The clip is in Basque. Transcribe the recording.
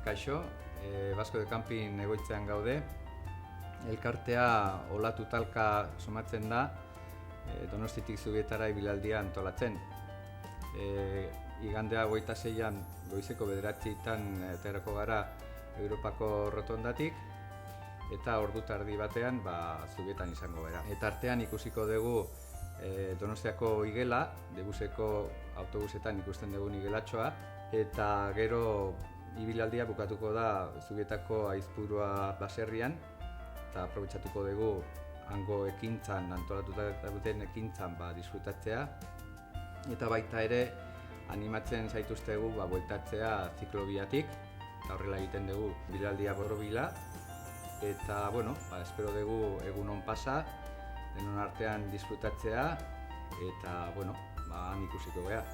kaixo, Basko de Camping egoitzean gaude. Elkartea olatu talka somatzen da, Donostiatik Zubietara ibilaldia antolatzen. Igandea 26an goizeko 9:00 aterako gara Europako rotondatik, eta ordu tardi batean Zubietan izango gara. Eta artean ikusiko dugu Donostiako igela, Debuseko autobusetan ikusten dugun igelatxoa, eta gero ibilaldia bukatuko da Zubietako Aizpurua baserrian, eta aprobetxatuko dugu hango ekintzan, antolatuta duten ekintzan disfrutatzea, eta baita ere animatzen zaituztegu bueltatzea ziklobiatik, eta horrela egiten dugu ibilaldia borobila, eta espero dugu egun on pasa, denon artean disfrutatzea, eta han ikusiko gara.